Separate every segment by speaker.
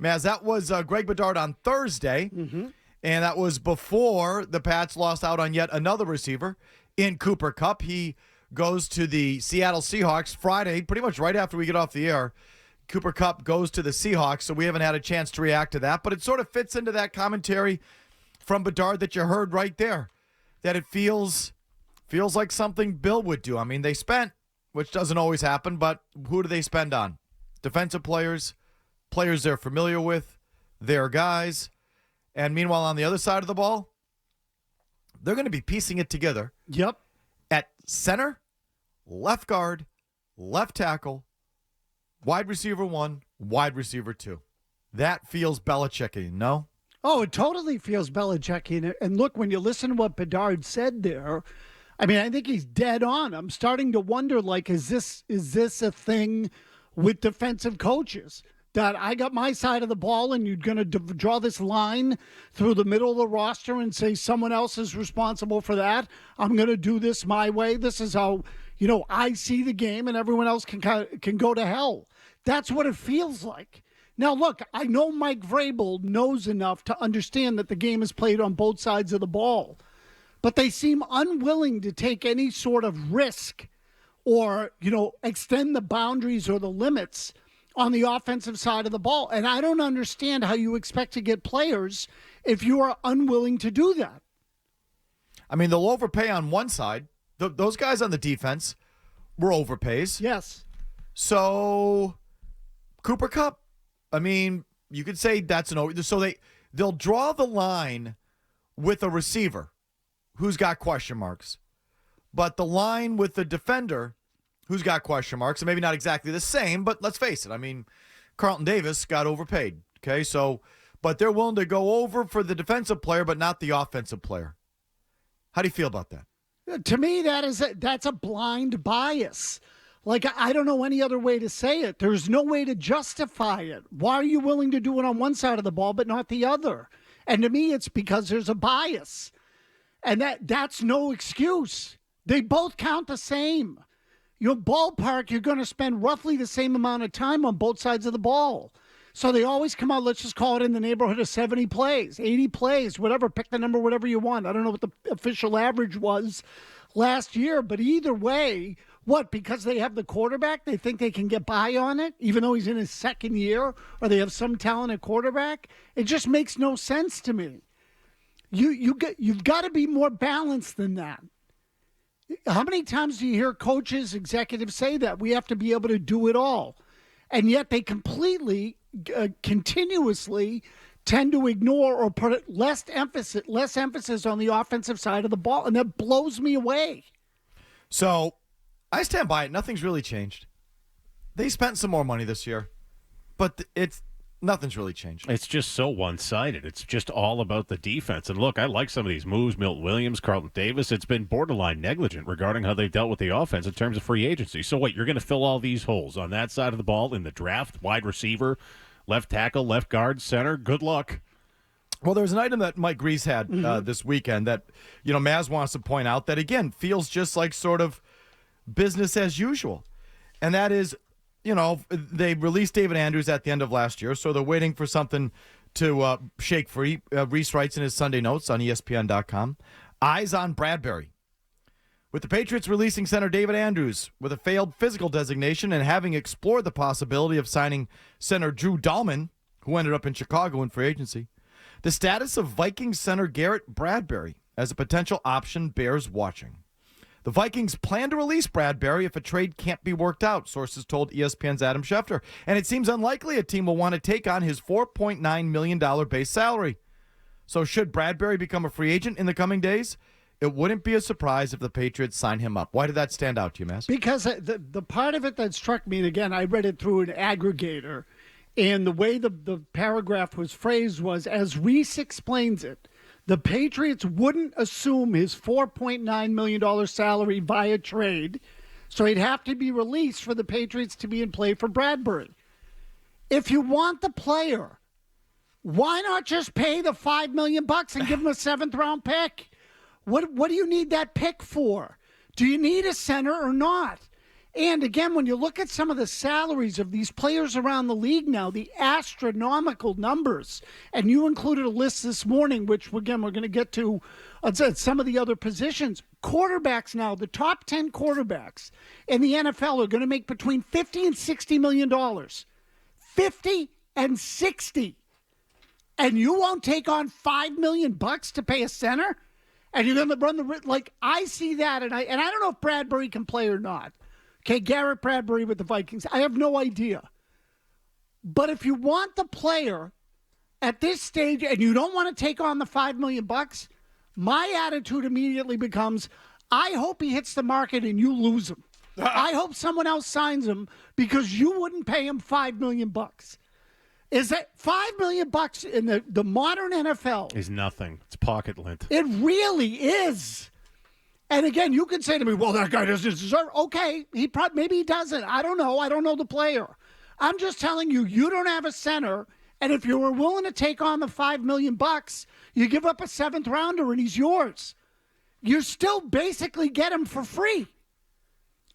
Speaker 1: Mazz, that was Greg Bedard on Thursday, and that was before the Pats lost out on yet another receiver in Cooper Kupp. He goes to the Seattle Seahawks Friday, pretty much right after we get off the air. Cooper Kupp goes to the Seahawks, so we haven't had a chance to react to that, but it sort of fits into that commentary from Bedard that you heard right there, that it feels like something Bill would do. I mean, they spent, which doesn't always happen, but who do they spend on? Defensive players they're familiar with, their guys, and meanwhile on the other side of the ball, they're going to be piecing it together.
Speaker 2: Yep.
Speaker 1: At center, left guard, left tackle, wide receiver 1, wide receiver 2. That feels Belichick-y, no?
Speaker 2: Oh, it totally feels Belichick-y. And look, when you listen to what Bedard said there, I mean, I think he's dead on. I'm starting to wonder, like, is this a thing with defensive coaches? That I got my side of the ball and you're going to draw this line through the middle of the roster and say someone else is responsible for that. I'm going to do this my way. This is how, I see the game and everyone else can go to hell. That's what it feels like. Now, look, I know Mike Vrabel knows enough to understand that the game is played on both sides of the ball, but they seem unwilling to take any sort of risk or, extend the boundaries or the limits on the offensive side of the ball. And I don't understand how you expect to get players if you are unwilling to do that.
Speaker 1: I mean, they'll overpay on one side. Those guys on the defense were overpays.
Speaker 2: Yes.
Speaker 1: So, Cooper Kupp, I mean, you could say that's an over. So they'll draw the line with a receiver who's got question marks. But the line with the defender who's got question marks, and maybe not exactly the same, but let's face it. I mean, Carlton Davis got overpaid, okay? So, but they're willing to go over for the defensive player, but not the offensive player. How do you feel about that?
Speaker 2: To me, that's a blind bias. Like, I don't know any other way to say it. There's no way to justify it. Why are you willing to do it on one side of the ball, but not the other? And to me, it's because there's a bias. And that's no excuse. They both count the same. Your ballpark, you're going to spend roughly the same amount of time on both sides of the ball. So they always come out, let's just call it in the neighborhood of 70 plays, 80 plays, whatever, pick the number, whatever you want. I don't know what the official average was last year, but either way, what, because they have the quarterback, they think they can get by on it, even though he's in his second year, or they have some talent at quarterback? It just makes no sense to me. You've got to be more balanced than that. How many times do you hear coaches, executives say that? We have to be able to do it all. And yet they completely, continuously tend to ignore or put less emphasis on the offensive side of the ball. And that blows me away.
Speaker 1: So I stand by it. Nothing's really changed. They spent some more money this year, but nothing's really changed.
Speaker 3: It's just so one-sided. It's just all about the defense. And look, I like some of these moves, Milton Williams, Carlton Davis. It's been borderline negligent regarding how they've dealt with the offense in terms of free agency. So what, you're going to fill all these holes on that side of the ball in the draft, wide receiver, left tackle, left guard, center? Good luck.
Speaker 1: Well, there's an item that Mike Grease had this weekend that, Mazz wants to point out that, again, feels just like sort of business as usual. And that is, they released David Andrews at the end of last year, so they're waiting for something to shake free. Reese writes in his Sunday notes on ESPN.com, eyes on Bradbury. With the Patriots releasing center David Andrews with a failed physical designation and having explored the possibility of signing center Drew Dahlman, who ended up in Chicago in free agency, the status of Vikings center Garrett Bradbury as a potential option bears watching. The Vikings plan to release Bradbury if a trade can't be worked out, sources told ESPN's Adam Schefter. And it seems unlikely a team will want to take on his $4.9 million base salary. So should Bradbury become a free agent in the coming days, it wouldn't be a surprise if the Patriots sign him up. Why did that stand out to you, Mazz?
Speaker 2: Because the part of it that struck me, and again, I read it through an aggregator, and the way the paragraph was phrased was, as Reese explains it, the Patriots wouldn't assume his $4.9 million salary via trade, so he'd have to be released for the Patriots to be in play for Bradbury. If you want the player, why not just pay the $5 million and give him a seventh-round pick? What do you need that pick for? Do you need a center or not? And again, when you look at some of the salaries of these players around the league now, the astronomical numbers, and you included a list this morning, which again, we're going to get to some of the other positions. Quarterbacks now, the top 10 quarterbacks in the NFL are going to make between $50 and $60 million. 50 and 60. And you won't take on $5 million to pay a center? And you're going to run the, like, I see that, and I don't know if Bradbury can play or not. Okay, Garrett Bradbury with the Vikings. I have no idea. But if you want the player at this stage and you don't want to take on the $5 million, my attitude immediately becomes, I hope he hits the market and you lose him. I hope someone else signs him because you wouldn't pay him $5 million. Is that $5 million in the modern NFL?
Speaker 3: Is nothing. It's pocket lint.
Speaker 2: It really is. And again, you can say to me, well, that guy doesn't deserve. Okay, maybe he doesn't. I don't know. I don't know the player. I'm just telling you, you don't have a center. And if you were willing to take on the $5 million, you give up a 7th rounder and he's yours. You still basically get him for free.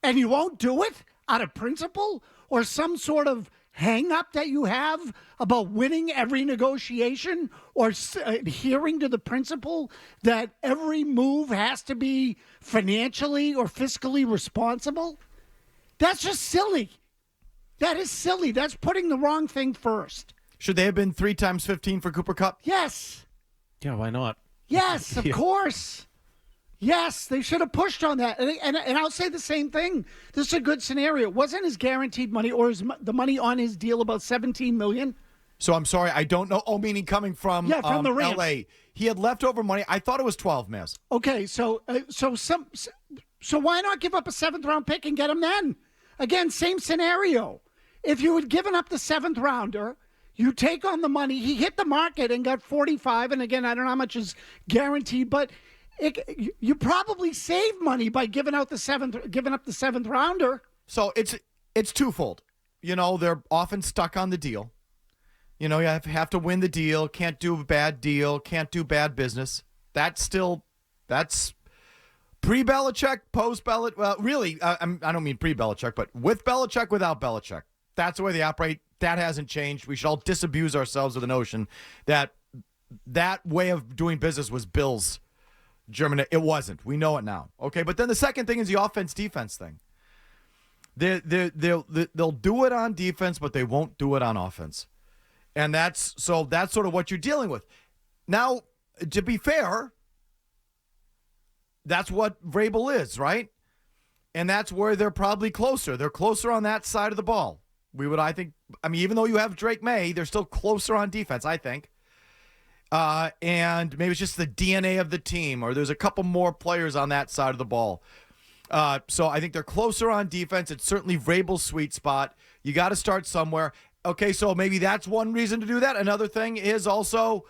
Speaker 2: And you won't do it out of principle or some sort of hang up that you have about winning every negotiation or adhering to the principle that every move has to be financially or fiscally responsible. That's just silly. That is silly. That's putting the wrong thing first.
Speaker 1: Should they have been 3 times 15 for Cooper Kupp?
Speaker 2: Yes.
Speaker 3: Yeah, why not?
Speaker 2: Yes, of course. Yes, they should have pushed on that. And I'll say the same thing. This is a good scenario. Wasn't his guaranteed money or the money on his deal about $17 million?
Speaker 1: So I'm sorry, I don't know. Oh, meaning coming from
Speaker 2: the Rams.
Speaker 1: L.A. He had leftover money. I thought it was 12, Mazz.
Speaker 2: Okay, so why not give up a 7th round pick and get him then? Again, same scenario. If you had given up the 7th rounder, you take on the money. He hit the market and got 45. And again, I don't know how much is guaranteed, but you probably save money by giving up the 7th rounder.
Speaker 1: So it's twofold. You know, they're often stuck on the deal. You know, you have to win the deal. Can't do a bad deal. Can't do bad business. That's pre-Belichick, post-Belichick. Well, really, I don't mean pre-Belichick, but with Belichick, without Belichick. That's the way they operate. That hasn't changed. We should all disabuse ourselves of the notion that way of doing business was Bill's German. It wasn't. We know it now. Okay, but then the second thing is the offense-defense thing. They'll do it on defense, but they won't do it on offense. And that's sort of what you're dealing with. Now, to be fair, that's what Vrabel is, right? And that's where they're probably closer. They're closer on that side of the ball. Even though you have Drake May, they're still closer on defense, I think. And maybe it's just the DNA of the team, or there's a couple more players on that side of the ball. So I think they're closer on defense. It's certainly Vrabel's sweet spot. You got to start somewhere. Okay, so maybe that's one reason to do that. Another thing is also,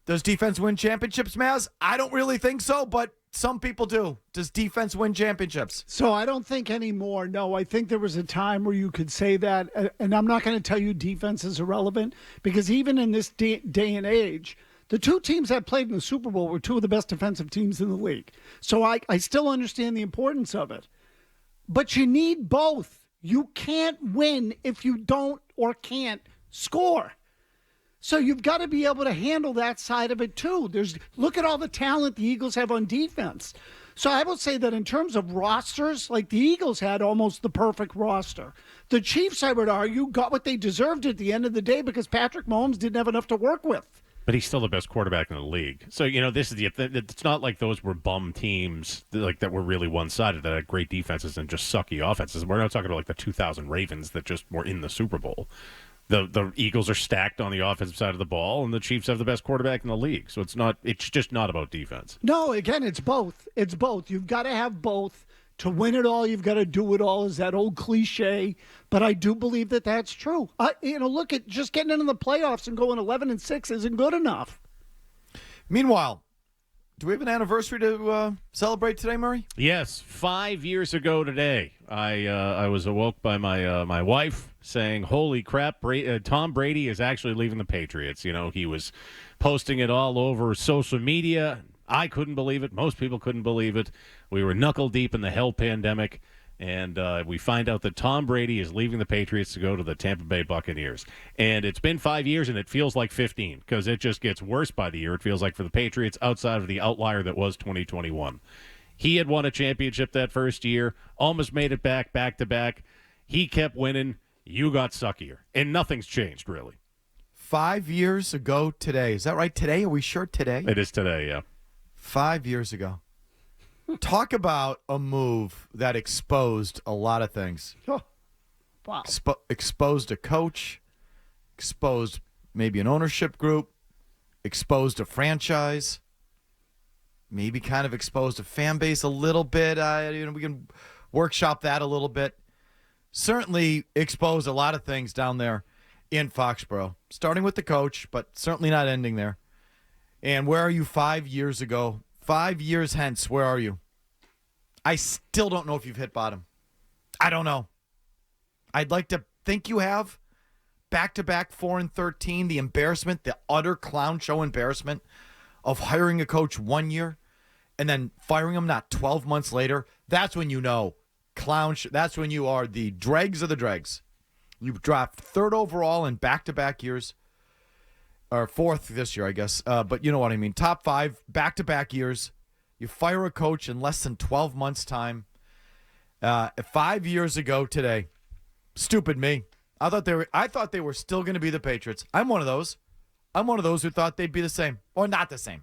Speaker 1: does defense win championships, Mazz? I don't really think so, but some people do. Does defense win championships?
Speaker 2: So I don't think anymore. No, I think there was a time where you could say that, and I'm not going to tell you defense is irrelevant, because even in this day and age, the two teams that played in the Super Bowl were two of the best defensive teams in the league. So I still understand the importance of it. But you need both. You can't win if you don't or can't score. So you've got to be able to handle that side of it too. Look at all the talent the Eagles have on defense. So I would say that in terms of rosters, like the Eagles had almost the perfect roster. The Chiefs, I would argue, got what they deserved at the end of the day because Patrick Mahomes didn't have enough to work with.
Speaker 3: But he's still the best quarterback in the league. So, this is it's not like those were bum teams that were really one-sided, that had great defenses and just sucky offenses. We're not talking about like the 2000 Ravens that just were in the Super Bowl. The Eagles are stacked on the offensive side of the ball, and the Chiefs have the best quarterback in the league. So it's just not about defense.
Speaker 2: No, again, it's both. It's both. You've got to have both. To win it all, you've got to do it all, is that old cliche. But I do believe that that's true. Look at just getting into the playoffs and going 11-6 isn't good enough.
Speaker 1: Meanwhile, do we have an anniversary to celebrate today, Murray?
Speaker 3: Yes, 5 years ago today, I was awoke by my wife saying, "Holy crap! Tom Brady is actually leaving the Patriots." He was posting it all over social media. I couldn't believe it. Most people couldn't believe it. We were knuckle deep in the hell pandemic, And we find out that Tom Brady is leaving the Patriots to go to the Tampa Bay Buccaneers. And it's been 5 years, and it feels like 15 because it just gets worse by the year, it feels like, for the Patriots outside of the outlier that was 2021. He had won a championship that first year, almost made it back-to-back. He kept winning. You got suckier. And nothing's changed, really.
Speaker 1: 5 years ago today. Is that right? Today? Are we sure today?
Speaker 3: It is today, yeah.
Speaker 1: 5 years ago. Talk about a move that exposed a lot of things.
Speaker 2: Oh, wow.
Speaker 1: Exposed a coach, exposed maybe an ownership group, exposed a franchise, maybe kind of exposed a fan base a little bit. We can workshop that a little bit. Certainly exposed a lot of things down there in Foxborough, starting with the coach, but certainly not ending there. And where are you 5 years ago? 5 years hence, where are you? I still don't know if you've hit bottom. I don't know. I'd like to think you have. Back-to-back 4-13, the embarrassment, the utter clown show embarrassment of hiring a coach 1 year and then firing him not 12 months later. That's when you know. That's when you are the dregs of the dregs. You dropped third overall in back-to-back years. Or fourth this year, I guess. But you know what I mean. Top 5, back-to-back years. You fire a coach in less than 12 months' time. 5 years ago today. Stupid me. I thought they were still going to be the Patriots. I'm one of those. I'm one of those who thought they'd be the same. Or not the same.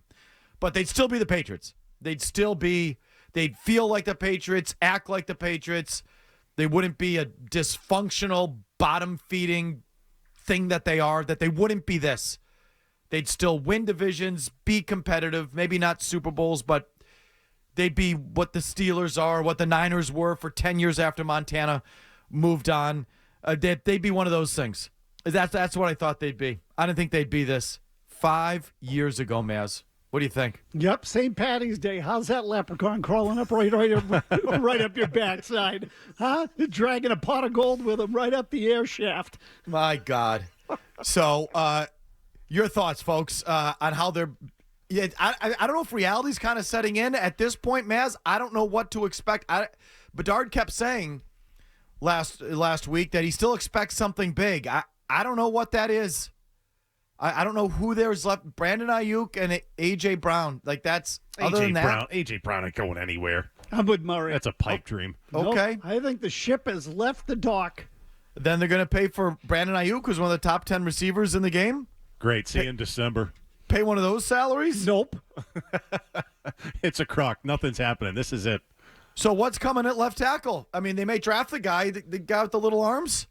Speaker 1: But they'd still be the Patriots. They'd feel like the Patriots, act like the Patriots. They wouldn't be a dysfunctional, bottom-feeding thing that they are, that they wouldn't be this. They'd still win divisions, be competitive, maybe not Super Bowls, but they'd be what the Steelers are, what the Niners were for 10 years after Montana moved on. They'd be one of those things. That's what I thought they'd be. I didn't think they'd be this 5 years ago, Mazz. What do you think?
Speaker 2: Yep, St. Patty's Day. How's that leprechaun crawling up right up your backside? Huh? Dragging a pot of gold with him right up the air shaft.
Speaker 1: My God. So, your thoughts, folks, on how they're... Yeah, I don't know if reality's kind of setting in at this point, Mazz. I don't know what to expect. Bedard kept saying last week that he still expects something big. I don't know what that is. I don't know who there's left. Brandon Ayuk and A.J. Brown. Like, that's... Other than that,
Speaker 3: A.J. Brown ain't going anywhere.
Speaker 2: I'm with Murray.
Speaker 3: That's a pipe dream.
Speaker 1: Okay.
Speaker 2: Nope, I think the ship has left the dock.
Speaker 1: Then they're going to pay for Brandon Ayuk, who's one of the top 10 receivers in the game.
Speaker 3: Great. See you in December.
Speaker 1: Pay one of those salaries?
Speaker 2: Nope.
Speaker 3: It's a crock. Nothing's happening. This is it.
Speaker 1: So what's coming at left tackle? I mean, they may draft the guy with the little arms.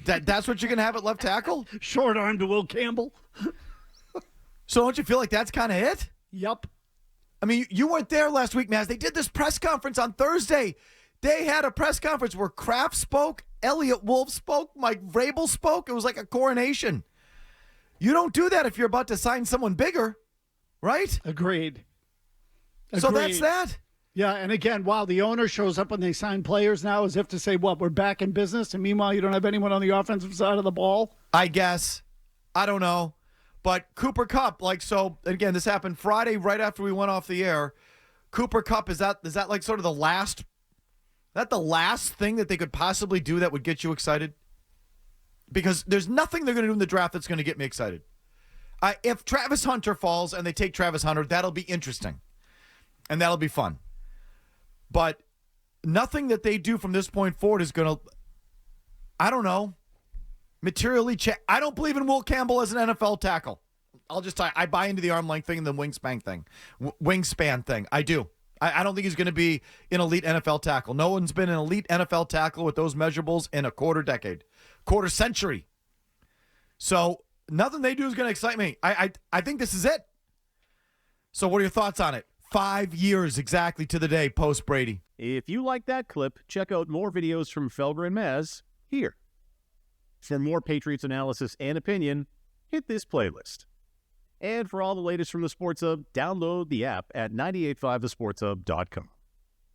Speaker 1: That's what you're going to have at left tackle?
Speaker 2: Short arm to Will Campbell.
Speaker 1: So don't you feel like that's kind of it?
Speaker 2: Yep.
Speaker 1: I mean, you weren't there last week, Mazz. They did this press conference on Thursday. They had a press conference where Kraft spoke, Elliott Wolf spoke, Mike Vrabel spoke. It was like a coronation. You don't do that if you're about to sign someone bigger, right?
Speaker 2: Agreed.
Speaker 1: So that's that.
Speaker 2: Yeah, and again, wow, the owner shows up when they sign players now as if to say, what, we're back in business, and meanwhile you don't have anyone on the offensive side of the ball?
Speaker 1: I guess. I don't know. But Cooper Kupp, again, this happened Friday right after we went off the air. Cooper Kupp, is that like sort of the last thing that they could possibly do that would get you excited? Because there's nothing they're going to do in the draft that's going to get me excited. If Travis Hunter falls and they take Travis Hunter, that'll be interesting. And that'll be fun. But nothing that they do from this point forward is going to, I don't know, materially change. I don't believe in Will Campbell as an NFL tackle. I buy into the arm length thing and the wingspan thing. I do. I don't think he's going to be an elite NFL tackle. No one's been an elite NFL tackle with those measurables in a quarter century. So nothing they do is going to excite me. I think this is it. So what are your thoughts on it? 5 years exactly to the day post Brady.
Speaker 4: If you like that clip, check out more videos from Felger and Mazz here. For more Patriots analysis and opinion, hit this playlist. And for all the latest from the Sports Hub, download the app at 985thesportshub.com.